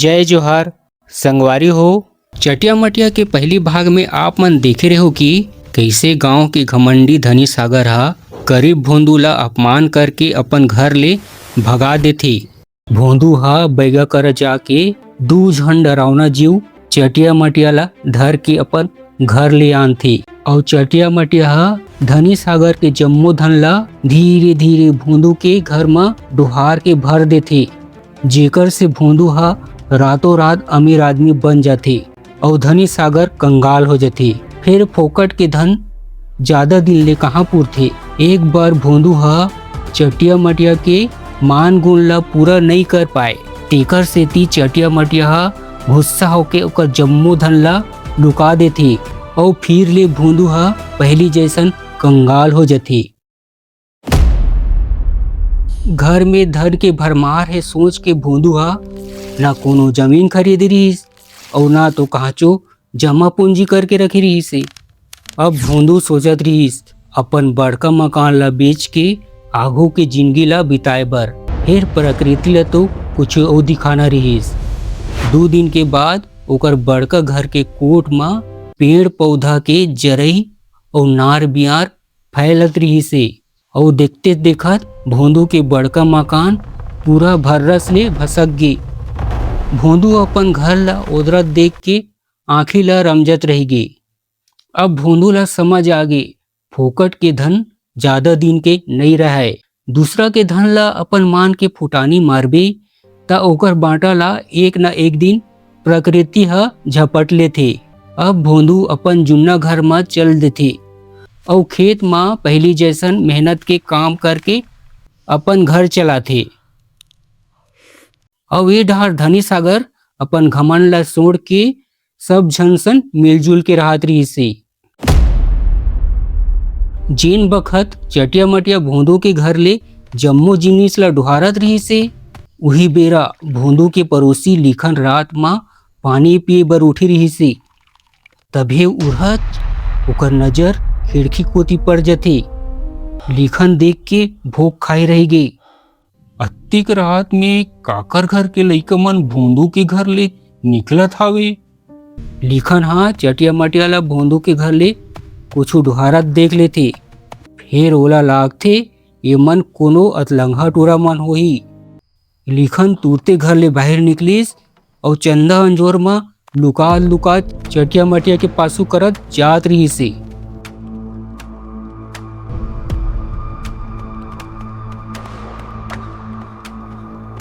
जय जोहार संगवारी हो। चटिया मटिया के पहली भाग में आप मन देखे रहे हो कि कैसे गांव के घमंडी धनी सागर हा गरीब भोंदू ला अपमान करके अपन घर ले भगा देथे। भोंदू हा बैगा कर जाके दू झन डरावना जीव चटिया मटिया ला धर के अपन घर ले आनथे और चटिया मटिया हा धनी सागर के जम्मो धन ला धीरे धीरे भोंदू के घर में डुहार के भर देथे, जेकर से भोंदू हा रातों रात अमीर आदमी बन जाथे और धनी सागर कंगाल हो जाथे। फिर फोकट के धन ज्यादा दिन ले कहाँ पूरथे। एक बार भोंदू हा चटिया मटिया के मान गुण ला पूरा नहीं कर पाए, तेकर सेती चटिया मटिया हा गुस्सा होके ओकर जम्मो धन ला लुका देथे और फिर ले भोंदू हा पहली जैसन कंगाल हो जाथे। घर में धन के भरमार है सोच के भोंदू हा ना कोनो जमीन खरीद रहीस और ना तो कहाचो जमा पूंजी करके रखी रहीस। अब भोंदू सोचत रहीस अपन बड़का मकान ला बेच के आघू के जिंदगी ला बिताए बर। फिर प्रकृति ला तो कुछ और दिखाना रहीस। 2 दिन के बाद ओकर बड़का घर के कोट में पेड़ पौधा के जरई और नार बियार फैलत रहीस और देखते देखत भोंदू के बड़का मकान पूरा भर्रस ले भसक गे। भोंदू अपन घर ला ओदरत देख के आँखी ला रमजत रह गे। अब भोंदू ला समझ आगे फोकट के धन ज्यादा दिन के नहीं रहे। दूसरा के धन ला अपन मान के फुटानी मारबे ता ओकर बांटा ला एक न एक दिन प्रकृति हा झपट लेथे। अब भोंदू अपन जुन्ना घर में चल देथे और खेत में पहली जैसन मेहनत के काम करके अपन घर चलाथे। और ये डहर धनी सागर अपन घमंड ला छोड़ के सब झनसन मिलजुल के रहत रहीस। जेन बखत चटिया मटिया भोंदू के घर ले जम्मो जिनिस ला डुहारत रहीस, उही बेरा भोंदू के पड़ोसी लिखन रात में पानी पिए बर उठी रहीस। तभे उड़त ओकर नजर खिड़की कोती पड़ जाथे। लिखन देख के भूख खाई रह गई। अत्तिक रात में काकर घर के लइका मन भोंदू के घर ले निकलत हावे। लिखन हा चटिया मटिया ला भोंदू के घर ले कुछ डुहारत देख लेथे। फिर ओला लागथे ये मन कोनो अतलंघा टोरा मन होही। लिखन तुरते घर ले बाहर निकलिस और चंदा अंजोर में लुका लुका चटिया मटिया के पासू करत जात रहीस।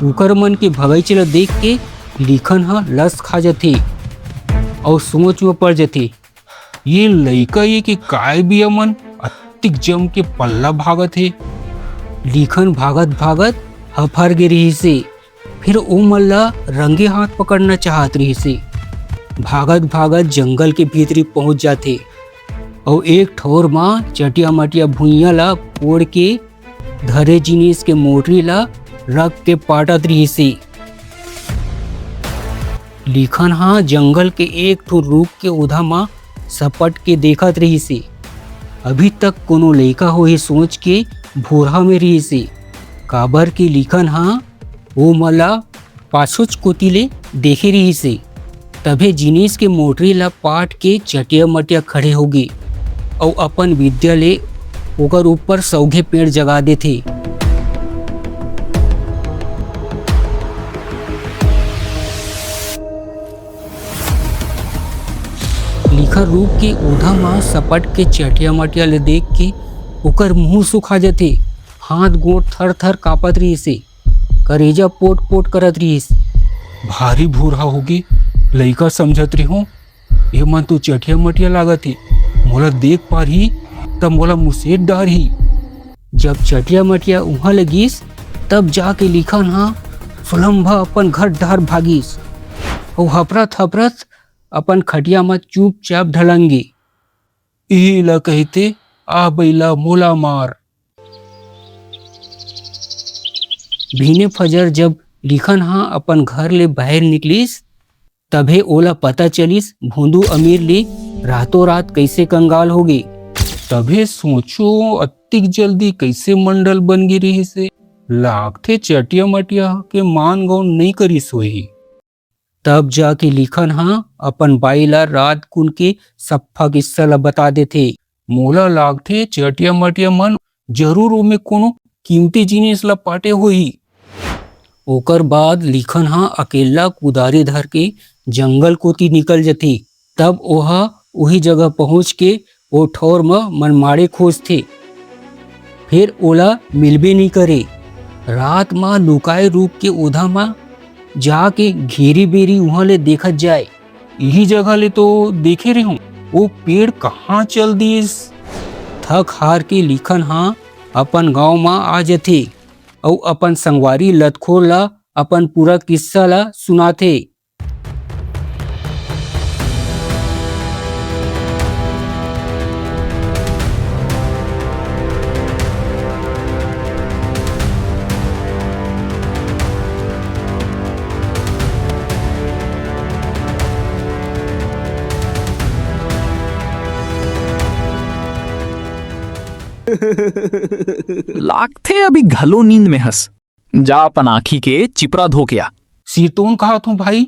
उकर मन के भगैचे ला देख के लिखन हा लस खा जाथे और सोच में पड़ जाथे ये लइका ये के काय बिया मन अत्तिक जम के पल्ला भागत है। लिखन भागत भागत हफर गे रहीस। फिर ओ मन ला रंगे हाथ पकड़ना चाहत रहीस। भागत भागत जंगल के भीतरी पहुंच जाथे और एक ठोर में चटिया मटिया भुइया ला पोड़ के धरे जिनिस के मोटरी ला रख के पाटत रहीस। लिखन हा जंगल के एक ठो रूख के उधा में सपट के देखत रहीस। अभी तक कोनो लइका होही सोच के भोरा में रहीस। काबर के लिखन हा वो मला पाछुच कोती ले देखे रहीस। तभे जिनिस के मोटरी ला पाट के चटिया मटिया खड़े हो गए और अपन विद्या ले ओकर ऊपर सौघे पेड़ जगा देथे। लिखा रूप के उधा में सपट के चटिया मटिया ले देख के ओकर मुंह सुखा जाथे। हाथ गोड़ थर थर कापत रहीस, करेजा पोट पोट करत रहीस। भारी भूरा होगे लइका समझत रही हूँ ये मन तो चटिया मटिया लागत है, मोला देख पार ही तब मोला मुसेट डार ही। जब चटिया मटिया उहाँ लगिस तब जाके लिखन हा सुलम्भा अपन घर डहर भागिस और हपरत हपरत अपन खटिया में चुपचाप ढलंगे। ए ला कहते आ बैला मोला मार। भीने फजर जब लिखन हा अपन घर ले बाहर निकलिस तभे ओला पता चलिस भोंदू अमीर ले रातों रात कैसे कंगाल हो गई। तभे सोचो अत्तिक जल्दी कैसे मंडल बन गी रही से लागथे चटिया मटिया के मान गौन नहीं करिस होही। तब जाके लिखन हाँ अपन बाई ला रात कुन के सफा किस्सा ला बता देथे। मोला लागथे चटिया मटिया मन जरूर ओमे कोनो कीमती जिनिस ला पाटे होही। ओकर बाद लिखन हाँ अकेला कुदारी धर के जंगल कोती निकल जथे। तब ओहा वही जगह पहुंच के ओ ठौर म मनमाड़े खोजथे, फिर ओला मिलबे नहीं करे। रात म लुकाए रूप के ओधा म जाके घेरी बेरी वहां ले देखत जाए। यही जगह ले तो देखे रहे हूँ वो पेड़ कहाँ चल दिस। थक हार के लिखन हाँ अपन गांव म आ जथे और अपन संगवारी लतखोर ला अपन पूरा किस्सा ला सुनाथे। लागथे अभी घलो नींद में हंस। जा अपन आँखी के चिपरा धो के आ। सिरतोन कहा तू भाई,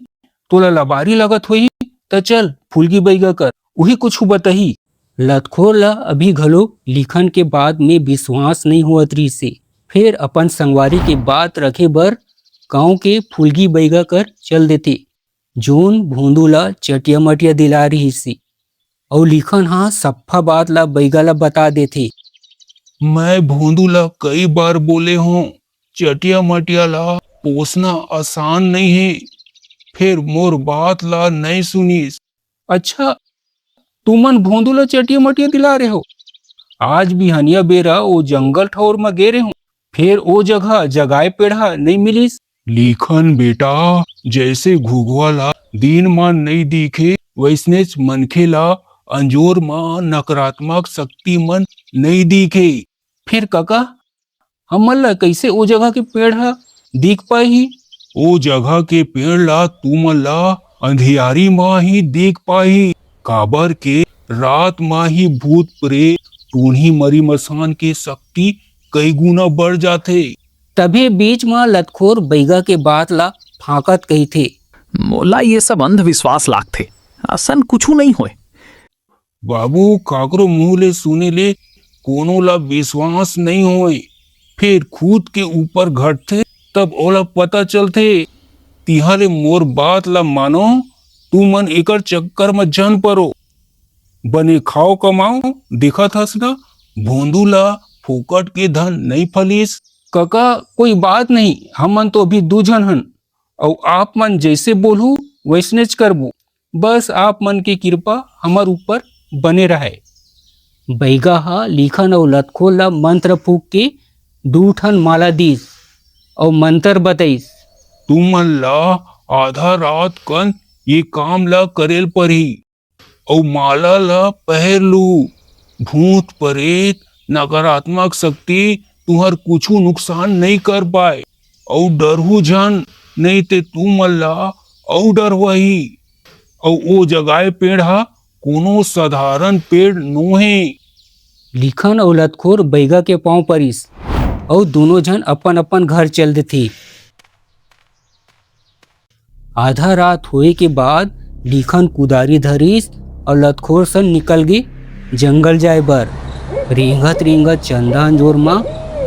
तोला लबारी लगत होई त चल फुलगी बैगा कर, वही कुछ बताही। लतखोर ला अभी घलो लिखन के बाद में विश्वास नहीं हुआ त्री से। फिर अपन संगवारी के बात रखे बर गांव के फुलगी बैगा कर चल देते, जोन भोंदू ला चटिया मटिया दिला रही से। और लिखन हाँ सफा बात ला बैगा ला बता देते। मैं भोंदू ला कई बार बोले हूँ चटिया मटिया ला पोसना आसान नहीं है, फिर मोर बात ला नहीं सुनीस। अच्छा तुमन भोंदू ला चटिया मटिया दिला रहे हो। आज भी हनिया बेरा वो जंगल ठौर में गे रहे हूँ, फिर वो जगह जगाए पेड़ा नहीं मिलिस। लिखन बेटा, जैसे घुघुआ ला दिन मान नहीं दिखे वैसने मनखे ला अंजोर मां नकारात्मक शक्ति मन नहीं दिखे। फिर काका हमन ला कैसे ओ जगह के पेड़ दिख पाही? ओ जगह के पेड़ ला तुमन ला अंधियारी मां ही देख पाही, काबर के रात मां ही भूत प्रेत टूनी मरी मसान के शक्ति कई गुना बढ़ जाथे। तभी बीच में लतखोर बैगा के बात ला फाकत कही थे। मोला ये सब अंधविश्वास लागथे, असन कुछ नहीं होए। बाबू काकरो मुंह ले सुने ले कोनो ला विश्वास नहीं होए, फिर खुद के ऊपर घटथे तब ओला पता चलथे। तिहारे मोर बात ला मानो, तू मन एकर चक्कर में जन परो। बने खाओ कमाओ देखत हस ना, भोंदू ला फोकट के धन नहीं फलिस। काका कोई बात नहीं, हमन तो अभी दू जन हन और आप मन जैसे बोलू वैसनेच करबो, बस आप मन की कृपा हमार ऊपर बने रहे। बैगा हा लिखन और लतखोर ला मंत्र फूक के 2 ठन माला दीस और मंत्र बताइस। तुमन ला आधा रात कन ये काम ला करेल परी और माला ला पहर लू। भूत प्रेत नकारात्मक शक्ति तुहर कुछू नुकसान नहीं कर पाए और डरहू जन, नहीं ते तुमन ला और डर वही। और वो जगाए पेड़ हा कोनो साधारण पेड़ नो है। लिखन और लतखोर बैगा के पांव परिस और दोनों जन अपन अपन घर चल देते। आधा रात होए के बाद लिखन कुदारी धरिस और लतखोर सन निकल गए जंगल जाए बर। रेंगत रेंगत चंदा अंजोर मां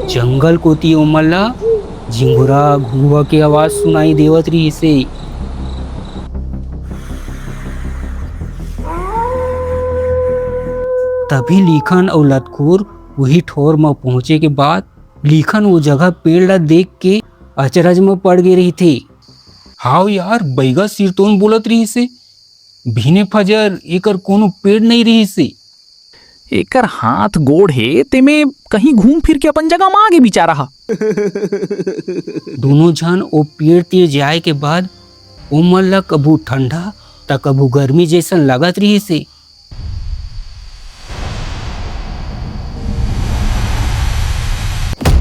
जंगल कोती ओमला झिंगुरा घुआ के आवाज सुनाई देवत रही से। तभी लिखन और लतखोर वही ठोर में पहुंचे के बाद लिखन वो जगह पेड़ ला देख के अचरज में पड़ गए रही थे। हाउ यार, बैगा सिरतोन बोलत रही से, भीने फजर एकर कोनो पेड़ नहीं रही से। एकर हाथ गोड़ है तेमे कहीं घूम फिर के अपन जगह मांगे बिचारा हा। दोनों जन ओ पेड़ ते जाए के बाद ओमन ला कभू ठंडा त कभू गर्मी जैसन लागत रही से।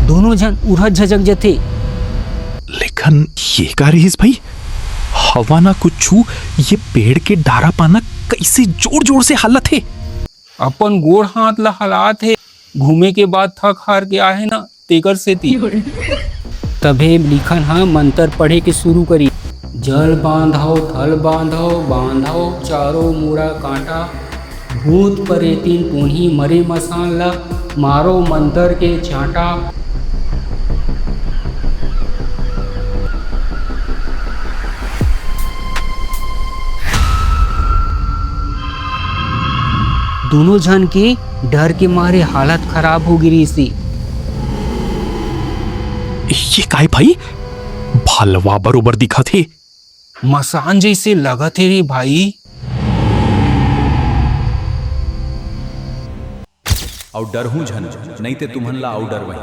दोनों जन उड़त झजक जथे। लेकिन ये का रहीस भाई, हवा ना कुछ, ये पेड़ के डारा पाना कैसे जोर जोर से हालत है। अपन गोड़ हाथ ला हालात है, घूमे के बाद थक हार के आए ना तेकर से ती। तभे लिखन हाँ मंत्र पढ़े के शुरू करी, जल बांधो थल बांधो बांधो चारों मुड़ा कांटा, भूत परेतीन पुन्ही मरे मसान ला मारो मंतर के चांटा। दोनों जन के डर के मारे हालत खराब हो गिरी सी। ये काय भाई, भालवा बरोबर दिखा थे। मसान जैसे लगा थे रे भाई। और डर हूं झन, नहीं ते तुम्हन ला और डर वही।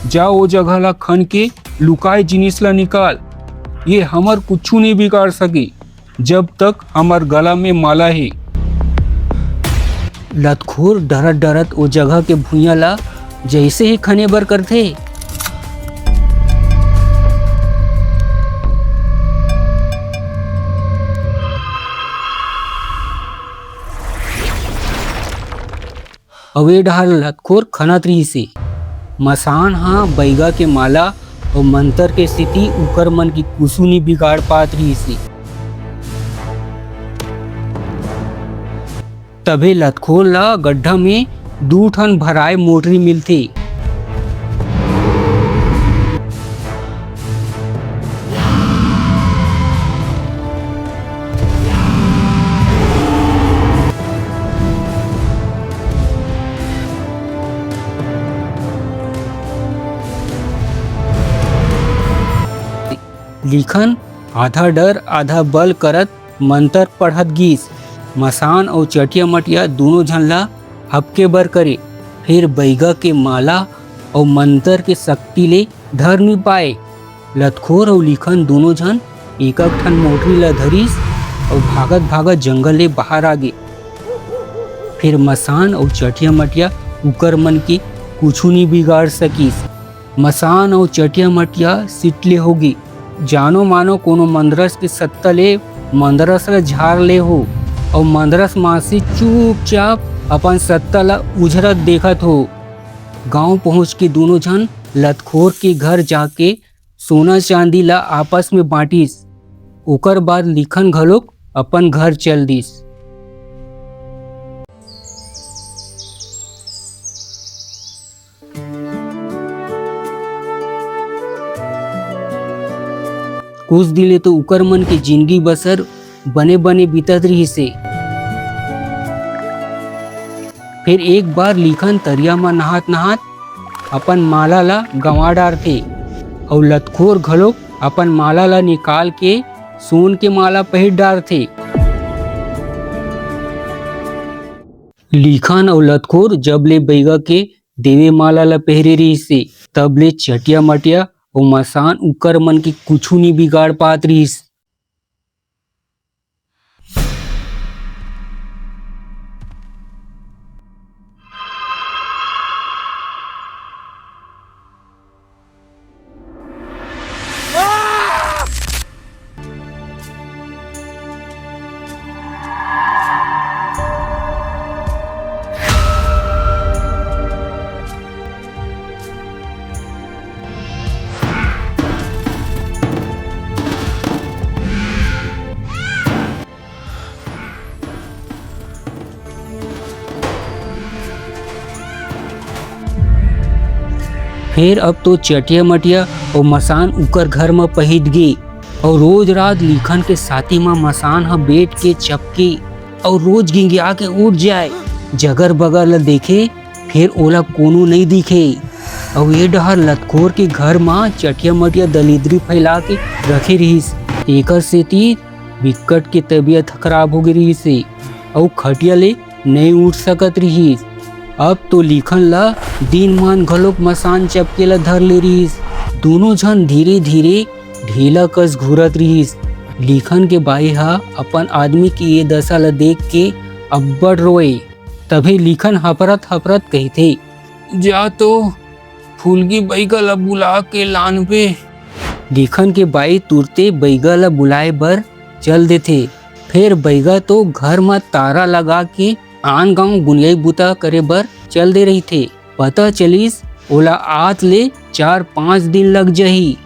जा वो जगह ला खन के लुकाए जिनिस ला निकाल। ये हमर कुछ नहीं बिगाड़ सकी जब तक हमार गला में माला है। लतखोर डरत डरत वो जगह के भुइया ला जैसे ही खने बर करथे, अवे डहर लतखोर खनत रही से। मसान हाँ बैगा के माला और मंतर के स्थिति उकर मन की कुसु नहीं बिगाड़ पात रही सी। तभे लतखोर ला गड्ढा में 2 ठन भराए मोटरी मिलथे। लिखन आधा डर आधा बल करत मंतर पढ़त गीस। मसान और चटिया मटिया दोनों झन ला हपके बर करे, फिर बैगा के माला और मंतर के शक्ति ले धर नहीं पाए। लतखोर और लिखन दोनों झन एक ठन मोटरी ला धरिस और भागत भागत जंगल ले बाहर आ गए। फिर मसान और चटिया मटिया उकर मन की कुछ नहीं बिगाड़ सकीस। मसान और चटिया मटिया सिटले होगी, जानो मानो कोनो मंदरस के सत्ता ले मंदरस ला झाड़ ले हो और मंदरस मासी चुपचाप अपन सत्ता ला उजरत देखत हो। गांव पहुंच के दोनों जन लतखोर के घर जाके सोना चांदी ला आपस में बांटिस। ओकर बाद लिखन घलोक अपन घर चल दिस। कुछ दिले तो उकर मन के जिंदगी बसर बने बने बीतत रही से। फिर एक बार लिखन तरिया में नहात नहात अपन माला ला गंवा डारथे और लतखोर घलोक अपन माला ला निकाल के सोन के माला पहिर डारथे। लिखन और लतखोर जब ले बैगा के देवे माला ला पहरे रही से, तब ले चटिया मटिया और मसान उकर मन की कुछ नहीं बिगाड़ पात रहीस। फिर अब तो चटिया मटिया और मसान उकर घर में पहित गई और रोज रात लिखन के साथी में मसान ह बैठ के चपके और रोज गिंगिया के उठ जाए। जगर बगर ला देखे फिर ओला कोनो नहीं दिखे और ये डहर लतखोर के घर में चटिया मटिया दलिद्री फैला के रखे रहीस। एकर सेती विकट की तबीयत खराब हो गई रही से और खटिया ले नहीं उठ सकत रहीस। अब तो लिखन ला दिन मान घलोक मसान चपके ला धर ले रहीस। दोनों झन धीरे धीरे ढीला कस घूरत रहीस। लिखन के बाई हा अपन आदमी की ये दशा ला देख के अब्बड़ रोए। तभी लिखन हपरत हपरत कहते, जा तो फूलगी बैगा ला बुला के लान पे। लिखन के बाई तुरते बैगा ला बुलाए बर चल देथे। फिर बैगा तो घर में तारा लगा के आन गांव बुनियाई बुता करे बर चल दे रही थे। पता चलिस ओला आज ले 4-5 दिन लग जही।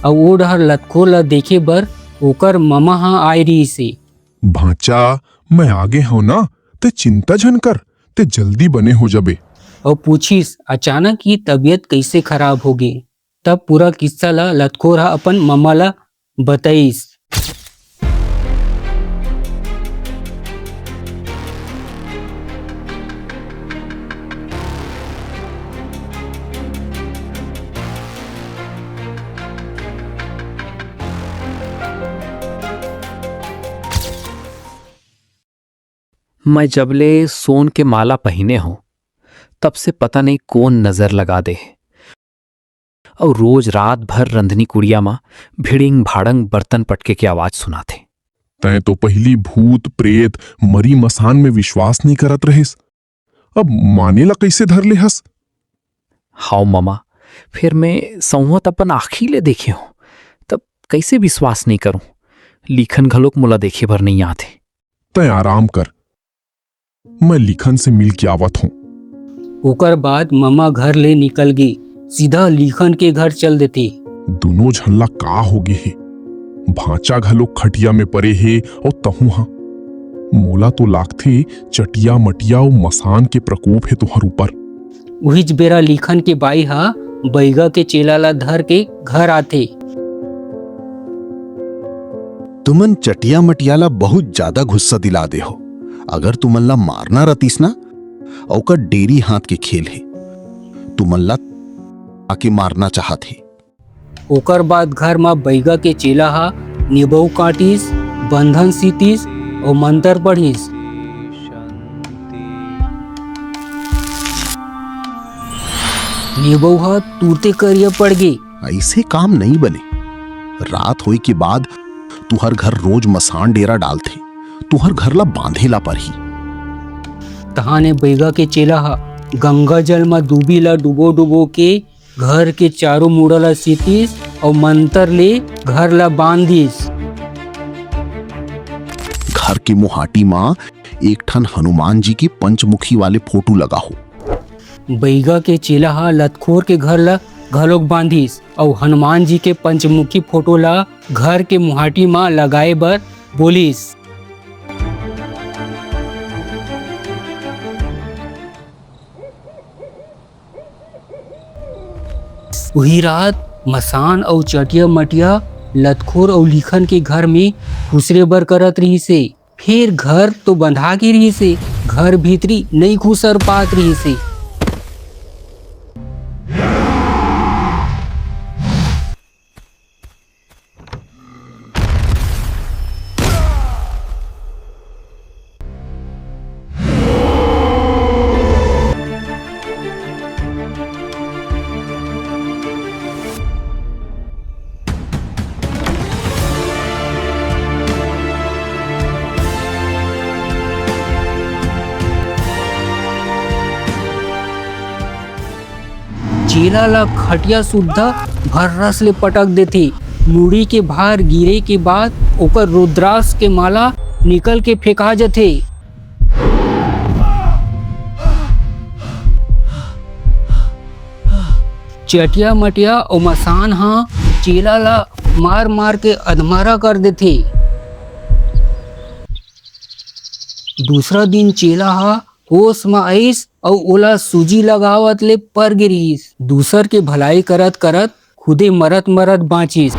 और वो डहर लतखोर ला देखे बर ओकर ममा हाँ आए रही से। भांचा मैं आगे हूं ना, ते चिंता झन कर, ते जल्दी बने हो जाबे। और पूछिस अचानक ही तबीयत कैसे खराब हो गई। तब पूरा किस्सा ला लतखोर हा अपन मम्मा ला बताइस। मैं जबले सोन के माला पहने हूं तब से पता नहीं कौन नजर लगा दे। और रोज रात भर रंधनी कुड़िया मां भिड़िंग भाड़ंग बर्तन पटके की आवाज सुनाते। तय तो पहली भूत प्रेत मरी मसान में विश्वास नहीं करत रहिस, अब मानेला कैसे धर ले हस। हाउ ममा, फिर मैं संवत अपन आखी ले देखे हूं तब कैसे विश्वास नहीं करूं। लिखन घलोक मुला देखे भर नहीं आते। तय आराम कर, मैं लिखन से मिल के आवत हूं। ओकर बाद मम्मा घर ले निकल गई, सीधा लिखन के घर चल देते। दोनों झल्ला का हो गे हे। भांचा घलो खटिया में परे हे और तहु हा। मोला तो लागथे चटिया मटिया और मसान के प्रकोप है तुहर ऊपर। वही बेरा लिखन के बाई हा बैगा के चेला ला धर के घर आते। तुमन चटिया मटियाला बहुत ज्यादा गुस्सा दिला दे हो। अगर तुमन ला मारना रतीस ना, औका डेरी हाथ के खेल है। तुमन ला आके मारना चाहत है। ओकर बाद घर में बैगा के चेला हा निबऊ काटिस, बंधन सीतिस और मंत्र पढ़िस। निबऊ हा तुरते करिया पड़ गई। ऐसे काम नहीं बने। रात होई के बाद तुहर घर रोज मसान डेरा डालथे, तुहर घर ला बांधेला पर ही। तहाने बैगा के चेला हा गंगा जल में डूबी ला डुबो डुबो के घर के चारों मुड़ा ला सीतिस और मंत्र ले घर ला बांधिस। घर के मुहाटी मां एक ठन हनुमान जी की पंचमुखी वाले फोटो लगा हो। बैगा के चेला हा लतखोर के घर ला घलोक बांधिस और हनुमान जी के पंचमुखी फोटो ला घर के मुहाटी मां लगाए बर बोलिस। वही रात मसान और चटिया मटिया लतखोर और लिखन के घर में खुसरे बर करत रही से। फिर घर तो बंधा के रही से, घर भीतरी नहीं खुसर पात रही से। चेला ला खटिया सुद्धा भर्रस ले पटक देती। मुड़ी के भार गिरे के बाद ओकर रुद्राक्ष के माला निकल के फेंका जथे। चटिया मटिया और मसान हा चेला ला मार मार के अधमरा कर देथे। दूसरा दिन चेला हा होश में आइस और ओला सूजी लगावत ले पर गिरीस। दूसर के भलाई करत करत खुदे मरत मरत बाँचिस।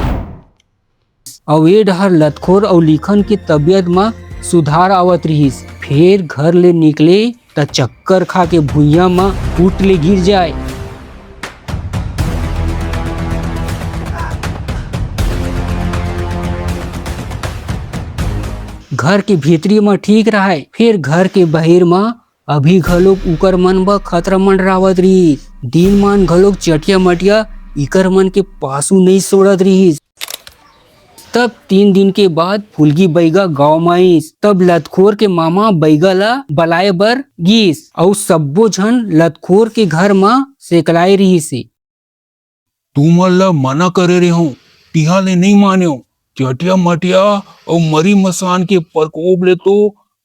और ये डहर लतखोर और लिखन की तबीयत में सुधार आवत रहीस। फिर घर ले निकले त चक्कर खा के भुइया में फूट ले गिर जाए। घर के भीतरी में ठीक रहा है, फिर घर के बहिर में अभी घलोक उकर मन ब खतरा मंडरावत रहीस। दिन मान घलोक चटिया मटिया इकर मन के पासू नहीं छोड़त रहीस। तब 3 दिन के बाद फुलगी बैगा गाँव में आईस। तब लतखोर के मामा बैगा ला बलाए बर गीस और सब्बो झन लतखोर के घर में सेकलाए रही से। तुम ला मना करे रहे हो, तिहा ले नहीं मान्यो चटिया मटिया और मरी मसान के प्रकोप ले तो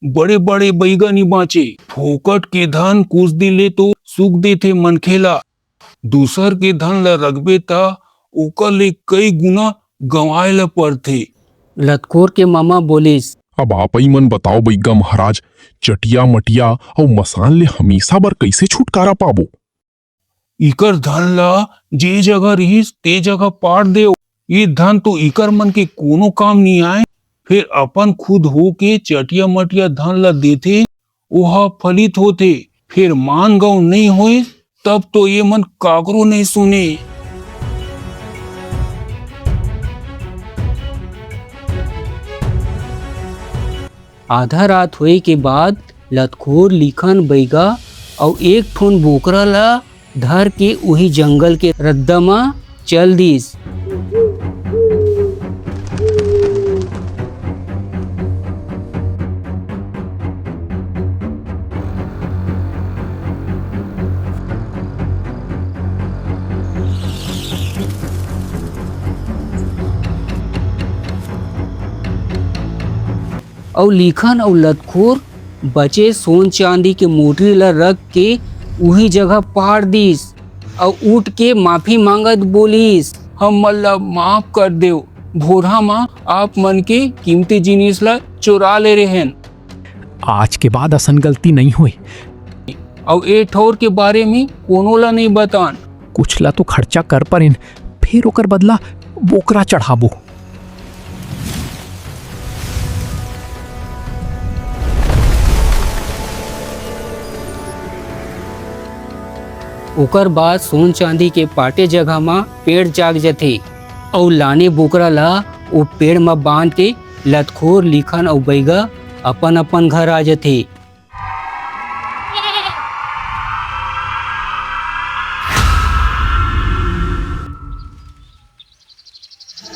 बड़े बड़े बैगा नहीं बाँचे। फोकट के धन कुछ दिन ले तो सुख देते मनखेला, दूसर के धन ला रखबे ता ओकर ले कई गुना गंवाए ला पड़थे। लतखोर के मामा बोलिस, अब आप ही मन बताओ बैगा महाराज, चटिया मटिया और मसान ले हमेशा बर कैसे छुटकारा पाबो? इकर धन ला जे जगह रहीस ते जगह पाट देव। ये धन तो इकर मन के कोनो काम नहीं आए, फिर अपन खुद हो के चटिया मटिया धन ला देथे, ओहा फलित होते। फिर मान गौ नहीं होए तब तो ये मन काकरो नहीं सुने। आधा रात होए के बाद लतखोर लिखन बैगा और एक ठोन बोकरा ला धर के वही जंगल के रद्दा में चल दिस। और लिखन और लतखोर बचे सोन चांदी के मोटरी ला रख के वही जगह पाड़ दिस और उठ के माफी मांगत बोलिस, हम मन ला माफ कर देव। भोरा माँ आप मन के कीमती जिनिस ला चुरा ले रहे हैं आज के बाद असन गलती नहीं हुई। और ए ठौर के बारे में कोनो ला नहीं बतान। कुछ ला तो खर्चा कर परिन, फिर ओकर बदला बोकरा चढ़ाबो। ओकर बाद सोन चांदी के पाटे जगह में पेड़ जाग जथे और लाने बोकरा ला वो पेड़ में बांध के लतखोर लिखन और बैगा अपन अपन घर आ जथे।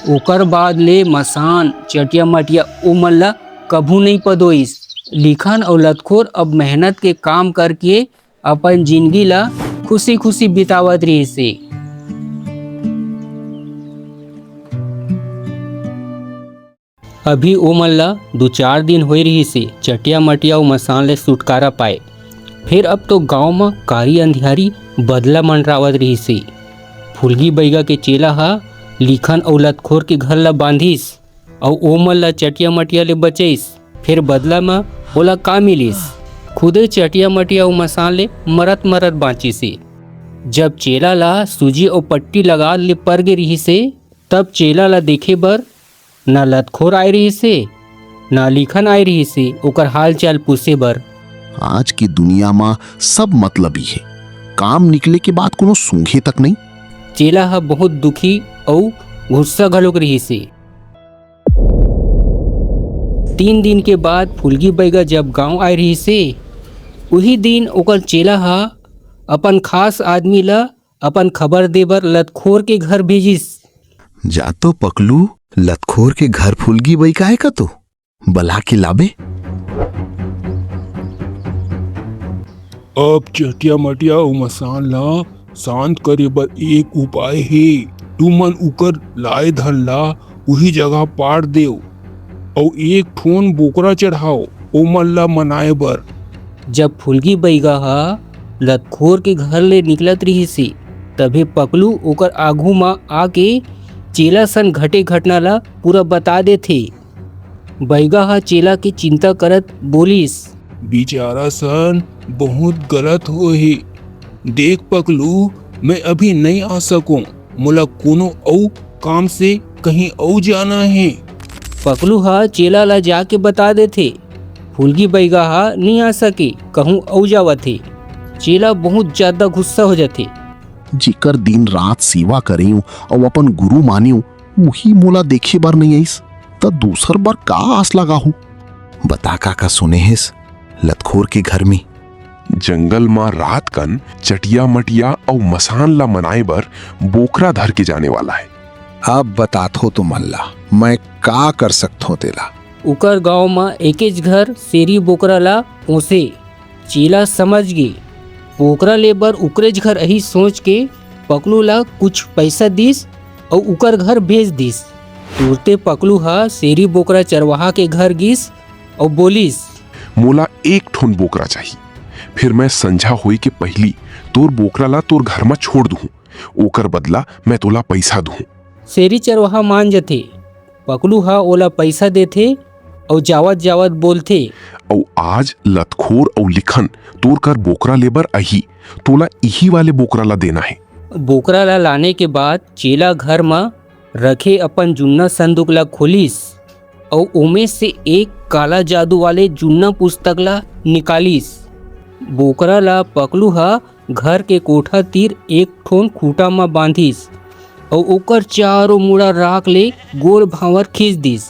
ओकर बाद ले मसान चटिया मटिया ओ मन ला कभू नहीं पदोइस। लिखन और लतखोर अब मेहनत के काम करके अपन जिंदगी ला खुशी खुशी बितावत रही से। अभी ओ मन ला 2-4 दिन हो रही से चटिया मटिया और मसान ले छुटकारा पाए। फिर अब तो गांव में कारी अंधियारी बदला मंडरावत रही से। फुलगी बैगा के चेला हा लिखन और लतखोर के घर ला बांधिस और ओ मन ला चटिया मटिया ले बचैस। फिर बदला में ओला का मिलिस, खुदे चटिया मटिया और मसान ले मरत मरत बाँची से। जब चेला ला सूजी और पट्टी लगा ले पर गे रही से, तब चेला ला देखे बर ना लतखोर आए रही से ना लिखन आए रही से ओकर हाल चाल पूछे बर। आज की दुनिया में सब मतलबी है, काम निकले के बाद कोनो सूंघे तक नहीं। चेला हा बहुत दुखी और गुस्सा घलोक रही से। 3 दिन के बाद फुलगी बैगा जब गांव आए रही से, वही दिन ओकर चेला हा अपन खास आदमी ला अपन खबर देबर लतखोर के घर भेजिस। जा तो पकलू लतखोर के घर फुलगी बैका है का तो बला के लाबे। अब चटिया मटिया और मसान ला शांत करे बर एक उपाय है। तू मन उकर लाए धन ला वही जगह पाड़ देव और एक ठोन बोकरा चढ़ाओ ओ मन ला मनाए बर। जब फुलगी बैगा हा लतखोर के घर ले निकलत रही सी, तभी पकलू ओकर आगू में आके चेला सन घटे घटना ला पूरा बता देथे। बैगा हा चेला की चिंता करत बोलिस, बेचारा सन बहुत गलत हो ही। देख पकलू, मैं अभी नहीं आ सकूं, मोला कोनो औ काम से कहीं औ जाना है। पकलू हा चेला ला जाके बता देथे। फुलगी बैगा हा नहीं आ सके, कहूँ औ जावथे। चेला बहुत ज्यादा गुस्सा हो जाते। जिकर दिन रात सेवा करियो और अपन गुरु मानियो वही मोला देखे बार नहीं आईस, त दूसर बार का आस लगा हूँ। बता का सुने हेस लतखोर के घर में जंगल में रात कन चटिया मटिया और मसान ला मनाए बर बोकरा धर के जाने वाला है। अब बतात हो तो मल्ला मैं का कर सकत हो तेला। उकर गांव में एकेज घर शेरी बोकरा ला पोसे। चेला समझ गे बोकरा ले बर उकरेज घर अही सोच के पकलू ला कुछ पैसा दिस और उकर घर भेज दिस। तुरते पकलू हा शेरी बोकरा चरवाहा के घर गिस और बोलिस, मोला एक ठोन बोकरा चाहिए, फिर मैं संझा होई के पहली तोर बोकरा ला तोर घर में छोड़ दूं, ओकर बदला मैं तोला पैसा दूं। शेरी चरवाहा मान जथे। पकलू हा ओला पैसा देथे और जावत जावत बोलथे, और आज लतखोर और लिखन तोर कर बोकरा लेबर अही, तोला इही वाले बोकरा ला देना है। बोकरा ला लाने के बाद चेला घर में रखे अपन जुन्ना संदूक ला खोलिस और ओमे से एक काला जादू वाले जुन्ना पुस्तक ला निकालिस। बोकरा ला पकलू हा घर के कोठा तीर एक ठोन खूटा में बांधिस और ओकर चारों मुड़ा राख ले गोल भावर खींच दिस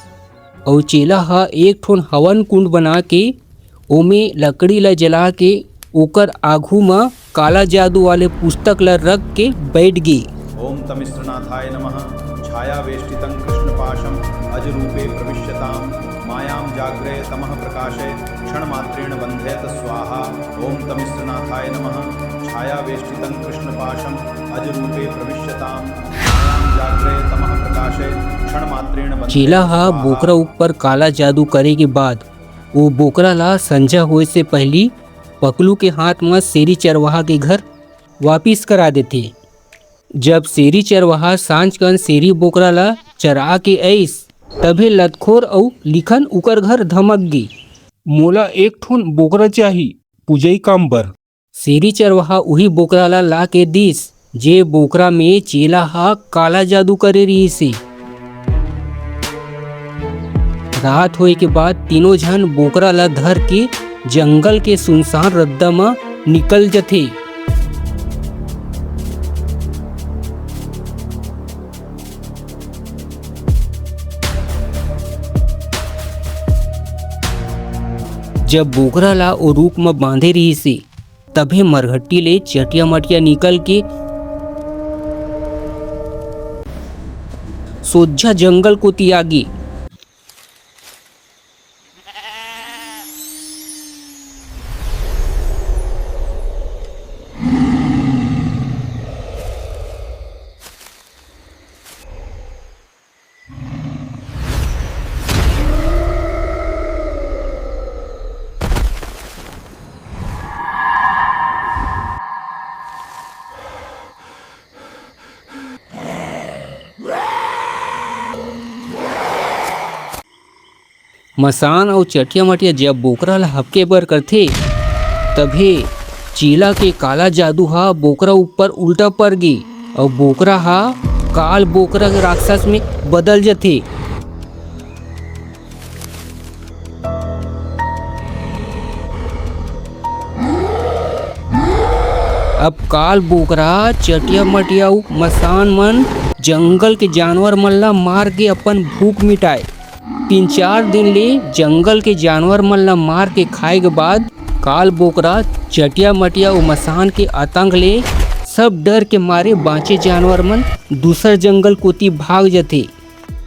और चेला हा एक ठोन हवन कुंड बना के ओमे लकड़ी ला जला के ओकर आघू में काला जादू वाले पुस्तक ला रख के बैठ गई। ओम तमिस्रनाथाय नमः। छायावेष्टितं कृष्णपाशं अजरूपे प्रविश्यतां मायां जाग्रय तमः प्रकाशे क्षणमात्रेण बन्धेत स्वाहा। ओम तमिस्रनाथाय नमः। छायावेष्टितं कृष्णपाशं अजरूपे प्रविश्यतां मायां जाग्रय तमः प्रकाशे क्षणमात्रेण बन्धेत चेला हा बोकरा ऊपर काला जादू करे के बाद वो बोकरा ला संझा होए से पहली पकलू के हाथ में शेरी चरवाहा के घर वापिस करा देते। जब शेरी चरवाहा सांझ कन शेरी बोकरा ला चरा के आइस तभे लतखोर और लिखन उकर घर धमक गई। मोला एक ठोन बोकरा चाहिए पूजई काम बर। शेरी चरवाहा वही बोकरा ला के दिस जे बोकरा में चेला हा काला जादू करे रही से। रात होए के बाद तीनों झन बोकरा ला धर के जंगल के सुनसान रद्दा में निकल जथे। जब बोकरा ला ओ रूप में बांधे रही से तभे मरघट्टी ले चटिया मटिया निकल के सोझा जंगल को त्यागी। मसान और चटिया मटिया जब बोकरा ला हपके बर करथे तभे चीला के काला जादू हा बोकरा ऊपर उल्टा पड़ गई और बोकरा हा काल बोकरा के राक्षस में बदल जथे। अब काल बोकरा चटिया मटिया मसान मन जंगल के जानवर मन ला मार के अपन भूख मिटाए। 3-4 दिन ले जंगल के जानवर मन ला मार के खाए के बाद काल बोकरा चटिया मटिया और मसान के आतंक ले सब डर के मारे बाँचे जानवर मन दूसर जंगल कोती भाग जथे।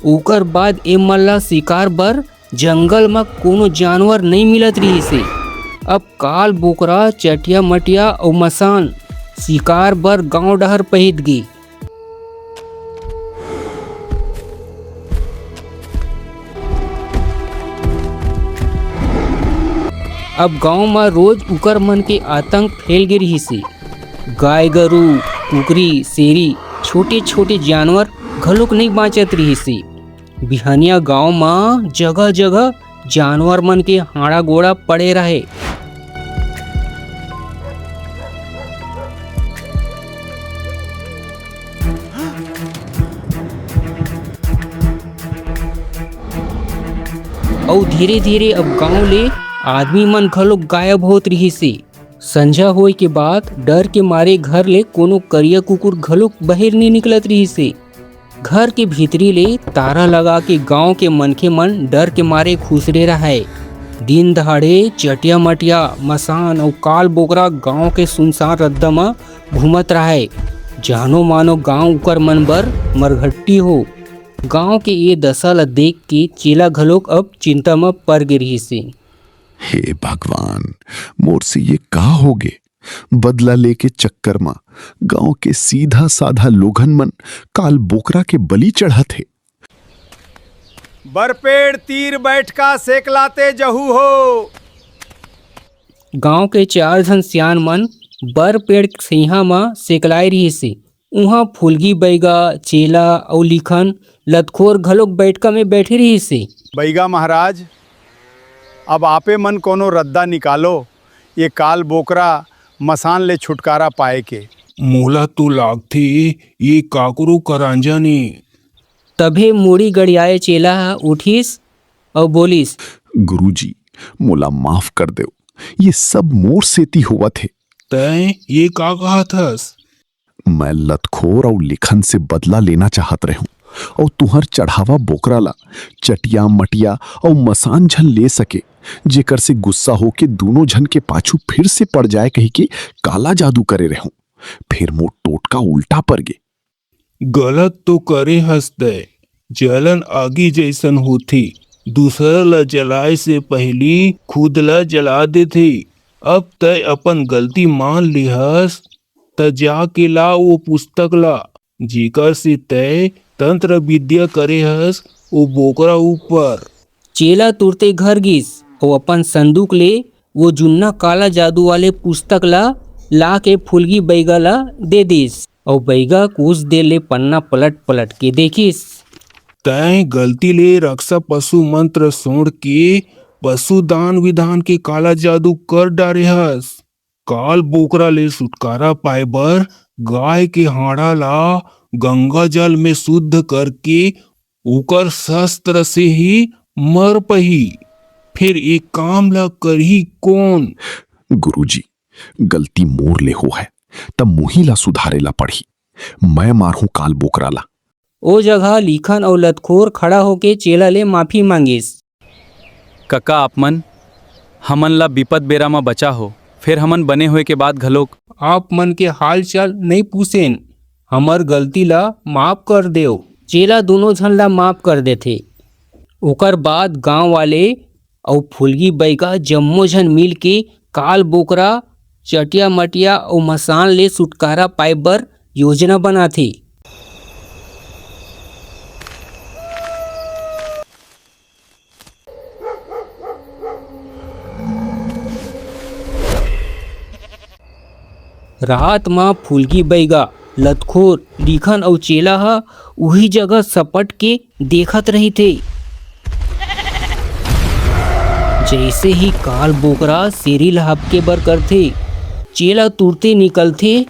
ओकर बाद ए मन ला शिकार बर जंगल में कोनो जानवर नहीं मिलत रही से। अब काल बोकरा चटिया मटिया और मसान शिकार बर गांव डहर पहुंच गई। अब गांव में रोज उकर मन के आतंक फैल गए रही से। गाय गरू कुकरी शेरी छोटे छोटे जानवर घलोक नहीं बाँचत रही से। बिहनिया गांव में जगह जगह जानवर मन के हाड़ा गोड़ा पड़े रहे। और धीरे धीरे अब गांव ले आदमी मन घलोक गायब होत रही से। संझा होए के बाद डर के मारे घर ले कोनो करिया कुकुर घलोक बाहर नहीं निकलत रही से। घर के भीतरी ले तारा लगा के गांव के मनखे मन डर के मारे खुसरे रहे। दिन दहाड़े चटिया मटिया मसान और काल बोकरा गांव के सुनसान रद्दा में घूमत रहे। जानो मानो गांव उकर मन बर मरघट्टी हो। गांव के ये दशा ला देख के चेला घलोक अब चिंता में पड़ गई से। हे भगवान, मोर से ये का होगे? बदला लेके चक्कर में गांव के सीधा साधा लोगन मन काल बोकरा के बलि चढ़ा थे। बरपेड़ तीर बैठका सेकलाते जहू हो। गांव के 4 जन सियान मन बर पेड़ सिंहा म सेकलाए रही से। उहाँ फुलगी बैगा, चेला और लिखन लतखोर घलोक बैठका में बैठे रही से। बैगा महाराज, अब आपे मन कोनो रद्दा निकालो, ये काल बोकरा मसान ले छुटकारा पाए के। मोला तो लागथे ये काकरो करांजा ने। तभे मुड़ी गड़ियाए चेला ह उठिस और बोलिस, गुरुजी मोला माफ कर दो, ये सब मोर सेती हुआ थे। तय ये का कहा थस? मैं लतखोर और लिखन से बदला लेना चाहत रहूं और तुहर चढ़ावा बोकरा ला चटिया मटिया और मसान झन ले सके, जेकर से गुस्सा हो के दोनों झन के पाछू फिर से पड़ जाए कही के काला जादू करे रहूं, फिर मोर टोटका उल्टा पड़ गे। गलत तो करे हंसते, जलन आगी जैसन होती, दूसरा ला जलाए से पहली खुद ला जला देथे। अब तय अपन गलती मान लिहस त जाके ला वो पुस्तक ला, जेकर से तय तंत्र विद्या करे हस वो बोकरा ऊपर। चेला तुरते घर गिस और अपन संदूक ले वो जुन्ना काला जादू वाले पुस्तक ला के फुलगी बैगा ला दे दिस और बैगा कुछ देर ले पन्ना पलट पलट के देखिस। तय गलती ले रक्षा पशु मंत्र सोड़ के पशु दान विधान के काला जादू कर डारे हस। काल बोकरा ले छुटकारा पाए बर गाय के हाड़ा ला गंगा जल में शुद्ध करके ओकर शस्त्र से ही मर पही। फिर एक काम ला करही कौन? गुरुजी गलती मोर ले हो है तब मुही ला सुधारे ला पड़ी, मैं मारू काल बोकरा ला। ओ जगह लिखन और लतखोर खड़ा होके चेला ले माफी मांगिस। कका आपमन हमन ला विपद बेरा में बचा हो, फिर हमन बने हुए के बाद घलोक आप मन के हाल चाल नहीं पूछेन, हमर गलती ला माफ कर देव। चेला दोनों झन ला माफ कर देथे। ओकर बाद गांव वाले और फुलगी बैगा जम्मो झन मिल के काल बोकरा चटिया मटिया और मसान ले छुटकारा पाए बर योजना बनाथे। रात में फुलगी बैगा, लतखोर, लिखन और चेला ह उही जगह सपट के देखत रही थे। जैसे ही काल बोकरा शेरी ला हपके बर करथे, चेला तुरते निकलथे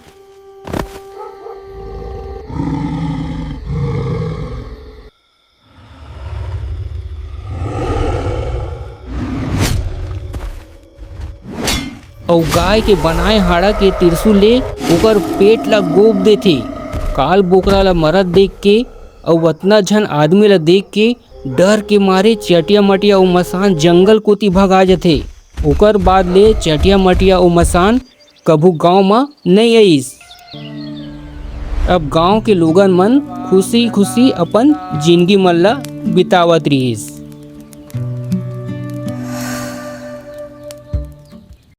और गाय के बनाए हाड़ा के त्रिशूल ले ओकर पेट ला गोप देथे। काल बोकरा ला मरत देख के और उतना झन आदमी ला देख के डर के मारे चटिया मटिया और मसान जंगल कोती भगा जथे। ओकर बाद ले चटिया मटिया और मसान कभू गांव में नहीं आईस। अब गांव के लोगन मन खुशी खुशी अपन जिंदगी मन ला बितावत रहीस।